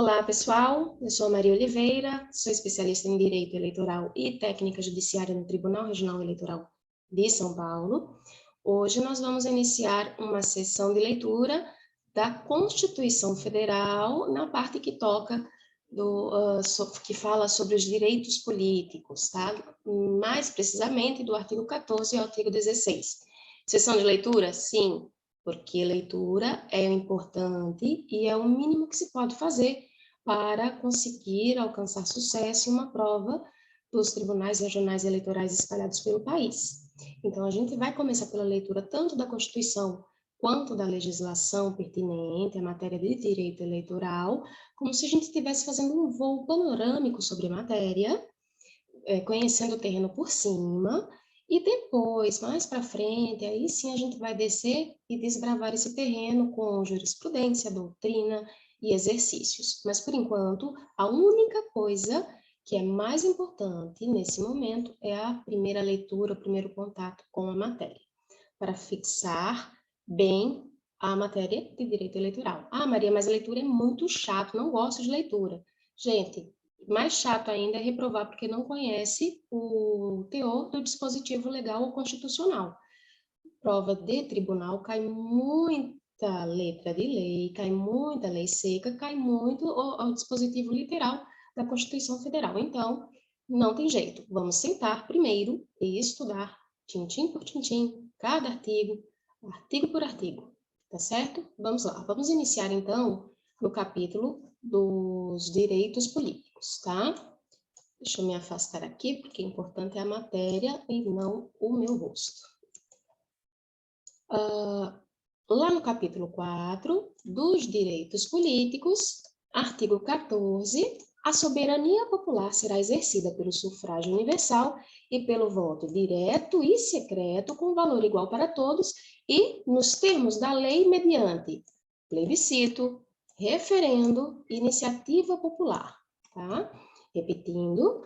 Olá, pessoal. Eu sou a Maria Oliveira, sou especialista em Direito Eleitoral e Técnica Judiciária no Tribunal Regional Eleitoral de São Paulo. Hoje nós vamos iniciar uma sessão de leitura da Constituição Federal na parte que toca que fala sobre os direitos políticos, tá? Mais precisamente do artigo 14 ao artigo 16. Sessão de leitura? Sim, porque leitura é importante e é o mínimo que se pode fazer para conseguir alcançar sucesso em uma prova dos tribunais regionais eleitorais espalhados pelo país. Então, a gente vai começar pela leitura tanto da Constituição quanto da legislação pertinente à matéria de direito eleitoral, como se a gente estivesse fazendo um voo panorâmico sobre a matéria, conhecendo o terreno por cima, e depois, mais para frente, aí sim a gente vai descer e desbravar esse terreno com jurisprudência, doutrina e exercícios. Mas, por enquanto, a única coisa que é mais importante nesse momento é a primeira leitura, o primeiro contato com a matéria, para fixar bem a matéria de direito eleitoral. Ah, Maria, mas a leitura é muito chato, não gosto de leitura. Gente, mais chato ainda é reprovar porque não conhece o teor do dispositivo legal ou constitucional. Prova de tribunal cai muita letra de lei, cai muita lei seca, cai muito ao dispositivo literal da Constituição Federal. Então, não tem jeito. Vamos sentar primeiro e estudar tintim por tintim, cada artigo, artigo por artigo. Tá certo? Vamos lá. Vamos iniciar, então, no capítulo dos direitos políticos, tá? Deixa eu me afastar aqui, porque o importante é a matéria e não o meu rosto. Lá no capítulo 4 dos direitos políticos, artigo 14, a soberania popular será exercida pelo sufrágio universal e pelo voto direto e secreto com valor igual para todos e nos termos da lei mediante plebiscito, referendo, iniciativa popular, tá? Repetindo,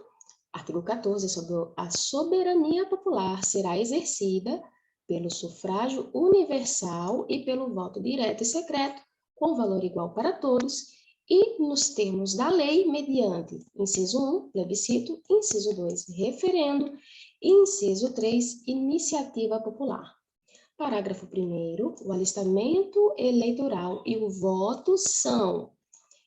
artigo 14, sobre a soberania popular será exercida pelo sufrágio universal e pelo voto direto e secreto, com valor igual para todos, e nos termos da lei, mediante inciso 1, plebiscito, inciso 2, referendo, e inciso 3, iniciativa popular. Parágrafo 1º, o alistamento eleitoral e o voto são,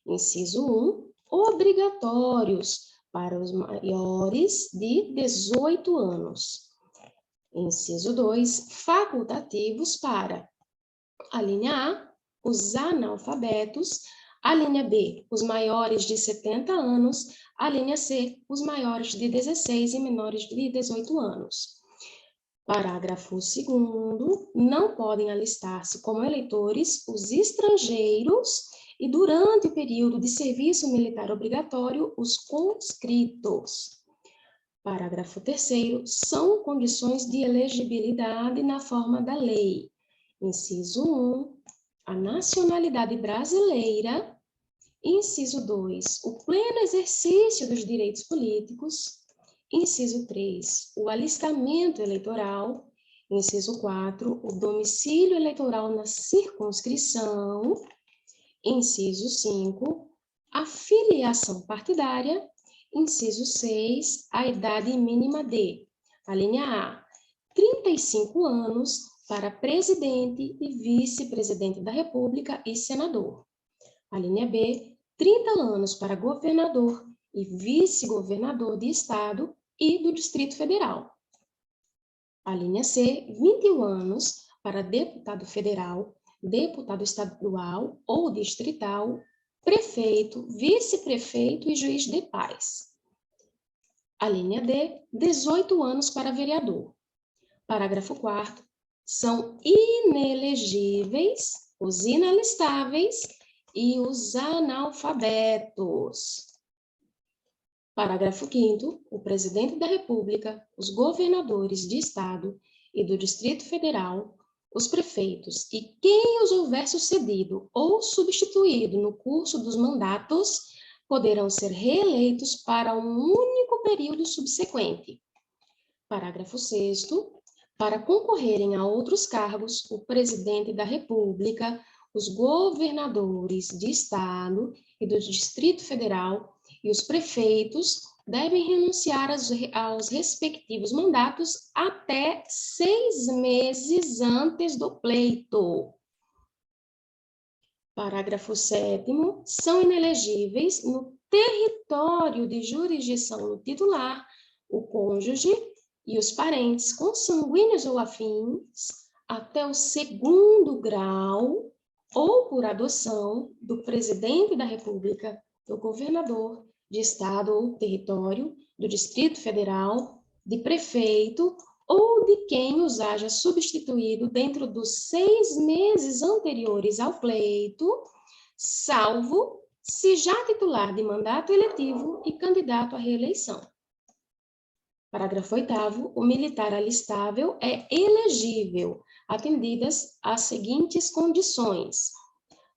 inciso 1, obrigatórios para os maiores de 18 anos. Inciso 2, facultativos para a linha A, os analfabetos, a linha B, os maiores de 70 anos, a linha C, os maiores de 16 e menores de 18 anos. Parágrafo 2º, não podem alistar-se como eleitores os estrangeiros e, durante o período de serviço militar obrigatório, os conscritos. Parágrafo 3º, são condições de elegibilidade na forma da lei. Inciso 1, a nacionalidade brasileira. Inciso 2, o pleno exercício dos direitos políticos. Inciso 3, o alistamento eleitoral. Inciso 4, o domicílio eleitoral na circunscrição. Inciso 5, a filiação partidária. Inciso 6, a idade mínima de, a linha A, 35 anos para presidente e vice-presidente da República e senador. A linha B, 30 anos para governador e vice-governador de estado e do Distrito Federal. A linha C, 21 anos para deputado federal, deputado estadual ou distrital, prefeito, vice-prefeito e juiz de paz. A linha D, 18 anos para vereador. Parágrafo 4º, são inelegíveis os inalistáveis e os analfabetos. Parágrafo 5º, o presidente da República, os governadores de estado e do Distrito Federal, os prefeitos e quem os houver sucedido ou substituído no curso dos mandatos poderão ser reeleitos para um único período subsequente. Parágrafo 6º, para concorrerem a outros cargos, o presidente da República, os governadores de estado e do Distrito Federal e os prefeitos devem renunciar aos respectivos mandatos até 6 meses antes do pleito. Parágrafo 7º. São inelegíveis no território de jurisdição do titular, o cônjuge e os parentes consanguíneos ou afins até o 2º grau ou por adoção do presidente da República, do governador de estado ou território, do Distrito Federal, de prefeito ou de quem os haja substituído dentro dos 6 meses anteriores ao pleito, salvo se já titular de mandato eletivo e candidato à reeleição. Parágrafo 8º. O militar alistável é elegível, atendidas as seguintes condições.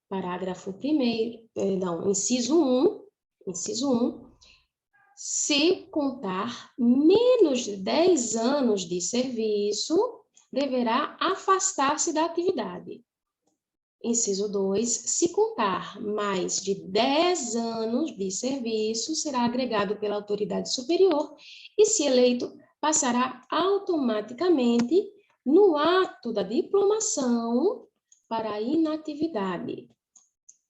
Parágrafo 1º, inciso 1, se contar menos de 10 anos de serviço, deverá afastar-se da atividade. Inciso 2, se contar mais de 10 anos de serviço, será agregado pela autoridade superior e, se eleito, passará automaticamente no ato da diplomação para a inatividade.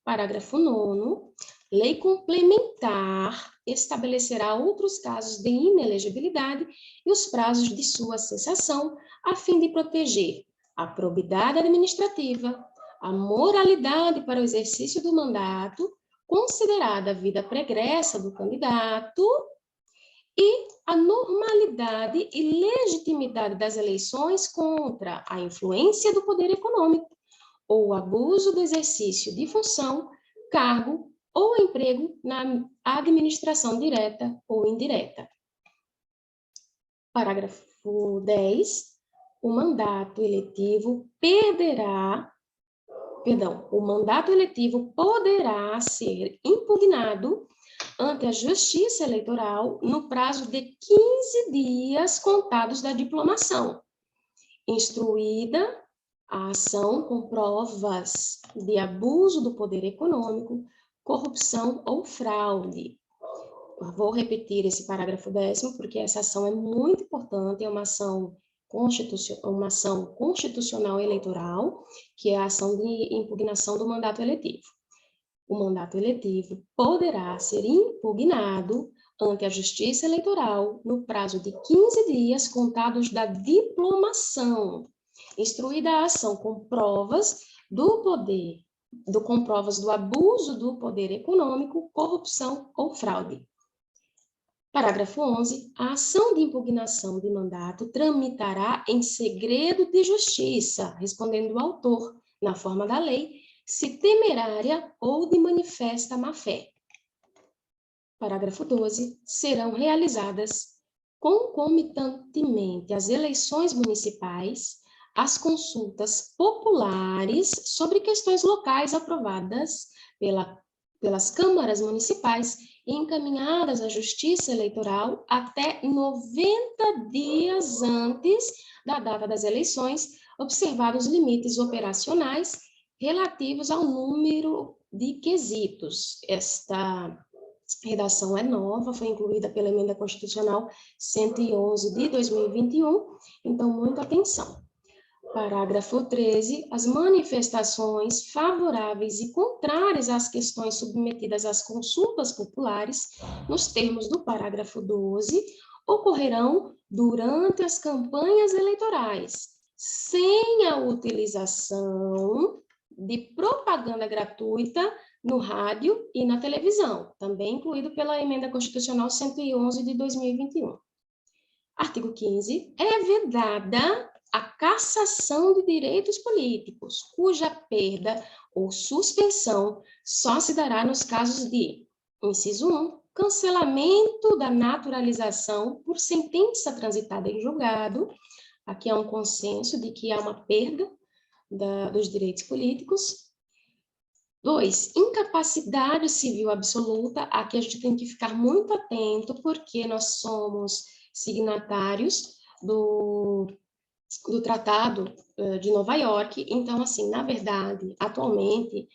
Parágrafo 9º. Lei complementar estabelecerá outros casos de inelegibilidade e os prazos de sua cessação, a fim de proteger a probidade administrativa, a moralidade para o exercício do mandato, considerada a vida pregressa do candidato, e a normalidade e legitimidade das eleições contra a influência do poder econômico ou o abuso do exercício de função, cargo ou emprego na administração direta ou indireta. Parágrafo 10. O mandato eletivo poderá ser impugnado ante a Justiça Eleitoral no prazo de 15 dias contados da diplomação, instruída a ação com provas de abuso do poder econômico, corrupção ou fraude. Eu vou repetir esse parágrafo 10º, porque essa ação é muito importante, é uma ação constitucional eleitoral, que é a ação de impugnação do mandato eletivo. O mandato eletivo poderá ser impugnado ante a Justiça Eleitoral no prazo de 15 dias contados da diplomação, instruída a ação com provas com provas do abuso do poder econômico, corrupção ou fraude. Parágrafo 11. A ação de impugnação de mandato tramitará em segredo de justiça, respondendo o autor, na forma da lei, se temerária ou de manifesta má-fé. Parágrafo 12. Serão realizadas concomitantemente às eleições municipais, as consultas populares sobre questões locais aprovadas pelas câmaras municipais e encaminhadas à Justiça Eleitoral até 90 dias antes da data das eleições, observados os limites operacionais relativos ao número de quesitos. Esta redação é nova, foi incluída pela Emenda Constitucional 111 de 2021, então muita atenção. Parágrafo 13. As manifestações favoráveis e contrárias às questões submetidas às consultas populares, nos termos do parágrafo 12, ocorrerão durante as campanhas eleitorais, sem a utilização de propaganda gratuita no rádio e na televisão, também incluído pela Emenda Constitucional 111 de 2021. Artigo 15. É vedada a cassação de direitos políticos, cuja perda ou suspensão só se dará nos casos de, inciso 1, cancelamento da naturalização por sentença transitada em julgado. Aqui há um consenso de que há uma perda dos direitos políticos. 2, incapacidade civil absoluta. Aqui a gente tem que ficar muito atento, porque nós somos signatários do do Tratado de Nova York. Então, assim, na verdade, atualmente,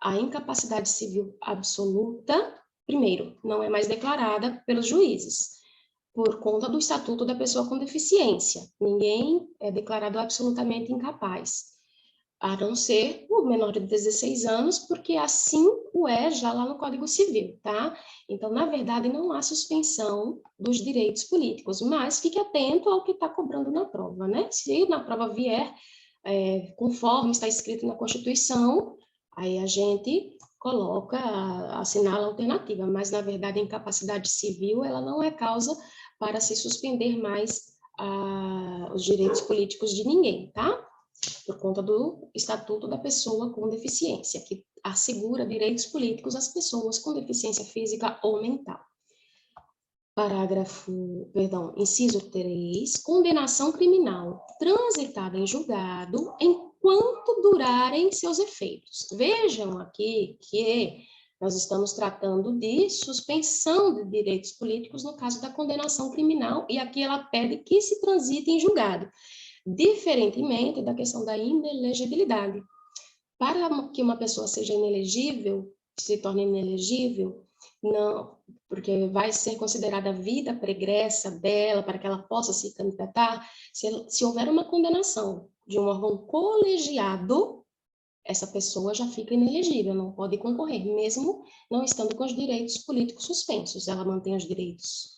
a incapacidade civil absoluta, primeiro, não é mais declarada pelos juízes, por conta do Estatuto da Pessoa com Deficiência. Ninguém é declarado absolutamente incapaz, a não ser o menor de 16 anos, porque assim o é já lá no Código Civil, tá? Então, na verdade, não há suspensão dos direitos políticos, mas fique atento ao que está cobrando na prova, né? Se na prova vier conforme está escrito na Constituição, aí a gente coloca, assinala a alternativa, mas, na verdade, a incapacidade civil, ela não é causa para se suspender mais os direitos políticos de ninguém, tá? Por conta do Estatuto da Pessoa com Deficiência, que assegura direitos políticos às pessoas com deficiência física ou mental. Inciso 3, condenação criminal transitada em julgado enquanto durarem seus efeitos. Vejam aqui que nós estamos tratando de suspensão de direitos políticos no caso da condenação criminal, e aqui ela pede que se transite em julgado, diferentemente da questão da inelegibilidade. Para que uma pessoa seja inelegível, se torne inelegível, não, porque vai ser considerada a vida pregressa dela, para que ela possa se candidatar, se houver uma condenação de um órgão colegiado, essa pessoa já fica inelegível, não pode concorrer, mesmo não estando com os direitos políticos suspensos. Ela mantém os direitos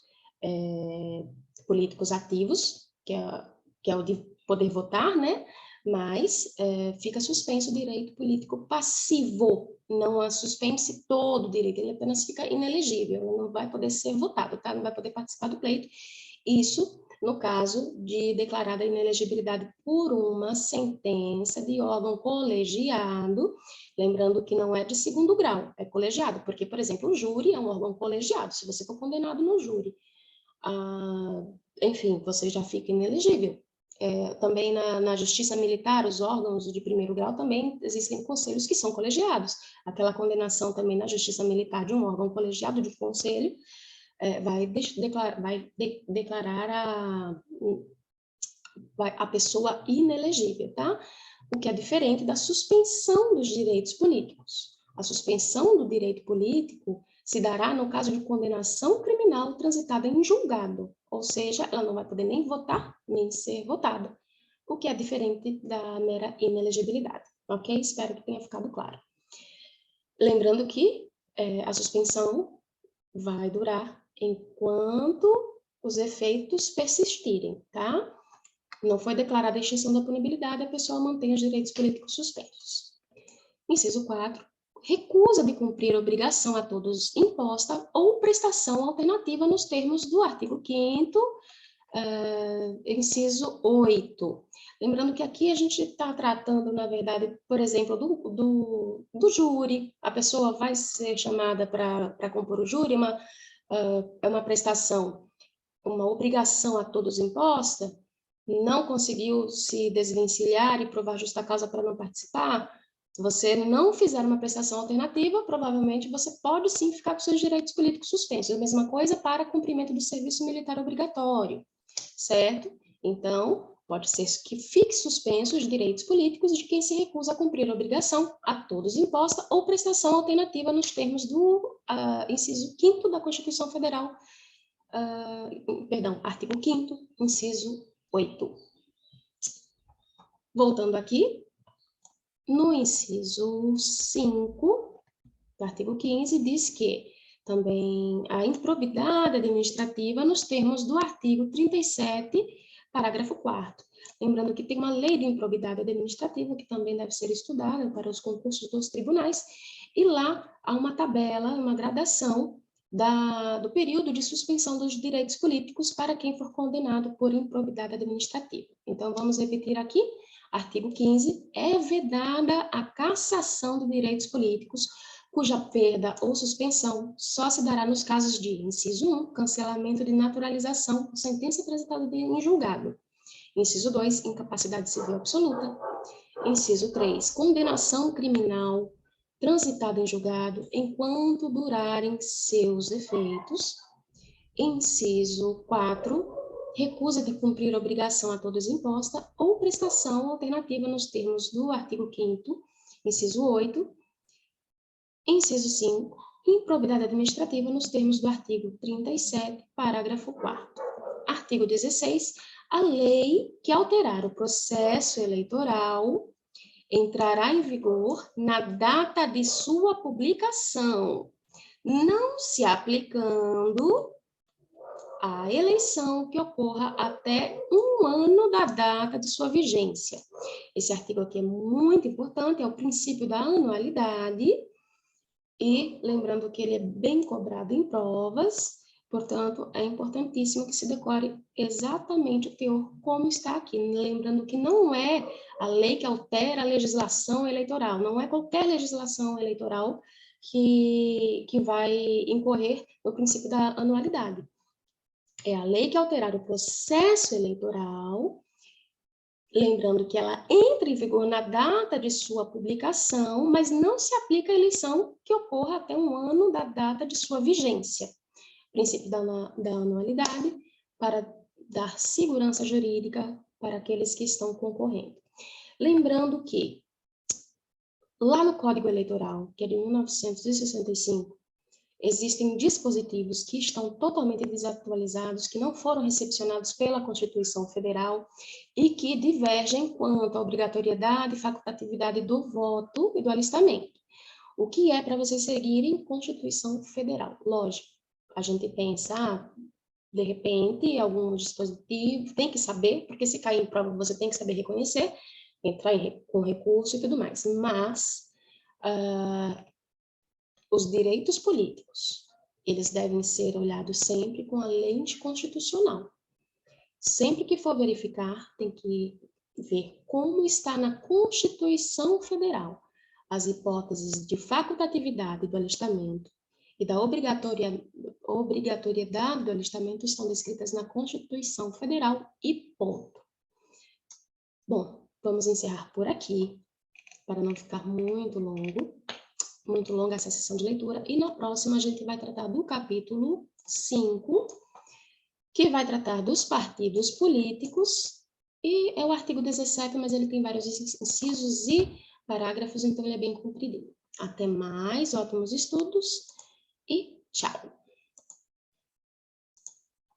políticos ativos, que é o de poder votar, né? Mas fica suspenso o direito político passivo, não suspense todo o direito, ele apenas fica inelegível, não vai poder ser votado, tá? Não vai poder participar do pleito. Isso no caso de declarada inelegibilidade por uma sentença de órgão colegiado, lembrando que não é de segundo grau, é colegiado, porque, por exemplo, o júri é um órgão colegiado, se você for condenado no júri, enfim, você já fica inelegível. Também na justiça militar, os órgãos de primeiro grau também existem conselhos que são colegiados. Aquela condenação também na justiça militar de um órgão colegiado de conselho vai declarar a pessoa inelegível, tá? O que é diferente da suspensão dos direitos políticos. A suspensão do direito político se dará no caso de condenação criminal transitada em julgado, ou seja, ela não vai poder nem votar, nem ser votada, o que é diferente da mera inelegibilidade, ok? Espero que tenha ficado claro. Lembrando que a suspensão vai durar enquanto os efeitos persistirem, tá? Não foi declarada a extinção da punibilidade, a pessoa mantém os direitos políticos suspensos. Inciso 4. Recusa de cumprir obrigação a todos imposta ou prestação alternativa nos termos do artigo 5º, inciso 8. Lembrando que aqui a gente está tratando, na verdade, por exemplo, do júri. A pessoa vai ser chamada para compor o júri, é uma prestação, uma obrigação a todos imposta, não conseguiu se desvencilhar e provar justa causa para não participar, se você não fizer uma prestação alternativa, provavelmente você pode sim ficar com seus direitos políticos suspensos. A mesma coisa para cumprimento do serviço militar obrigatório, certo? Então, pode ser que fique suspenso os direitos políticos de quem se recusa a cumprir a obrigação a todos imposta ou prestação alternativa nos termos do inciso 5º da Constituição Federal, artigo 5º, inciso 8. Voltando aqui, no inciso 5 do artigo 15, diz que também a improbidade administrativa nos termos do artigo 37, parágrafo 4º. Lembrando que tem uma lei de improbidade administrativa que também deve ser estudada para os concursos dos tribunais, e lá há uma tabela, uma gradação do período de suspensão dos direitos políticos para quem for condenado por improbidade administrativa. Então, vamos repetir aqui. Artigo 15. É vedada a cassação de direitos políticos, cuja perda ou suspensão só se dará nos casos de, inciso 1, cancelamento de naturalização por sentença transitada em julgado. Inciso 2, incapacidade civil absoluta. Inciso 3, condenação criminal transitada em julgado enquanto durarem seus efeitos. Inciso 4, recusa de cumprir obrigação a todos imposta ou prestação alternativa nos termos do artigo 5º, inciso 8, inciso 5, improbidade administrativa nos termos do artigo 37, parágrafo 4º. Artigo 16, a lei que alterar o processo eleitoral entrará em vigor na data de sua publicação, não se aplicando à eleição que ocorra até 1 ano da data de sua vigência. Esse artigo aqui é muito importante, é o princípio da anualidade, e lembrando que ele é bem cobrado em provas, portanto, é importantíssimo que se decore exatamente o teor como está aqui. Lembrando que não é a lei que altera a legislação eleitoral, não é qualquer legislação eleitoral que vai incorrer no princípio da anualidade. É a lei que alterar o processo eleitoral, lembrando que ela entra em vigor na data de sua publicação, mas não se aplica à eleição que ocorra até 1 ano da data de sua vigência. Princípio da anualidade para dar segurança jurídica para aqueles que estão concorrendo. Lembrando que, lá no Código Eleitoral, que é de 1965, existem dispositivos que estão totalmente desatualizados, que não foram recepcionados pela Constituição Federal e que divergem quanto à obrigatoriedade e facultatividade do voto e do alistamento. O que é para vocês seguirem Constituição Federal? Lógico, a gente pensa, de repente, algum dispositivo, tem que saber, porque se cair em prova você tem que saber reconhecer, entrar com recurso e tudo mais, mas os direitos políticos, eles devem ser olhados sempre com a lente constitucional. Sempre que for verificar, tem que ver como está na Constituição Federal as hipóteses de facultatividade do alistamento e da obrigatoriedade do alistamento estão descritas na Constituição Federal e ponto. Bom, vamos encerrar por aqui, para não ficar muito longa essa sessão de leitura, e na próxima a gente vai tratar do capítulo 5, que vai tratar dos partidos políticos, e é o artigo 17, mas ele tem vários incisos e parágrafos, então ele é bem compridinho. Até mais, ótimos estudos, e tchau!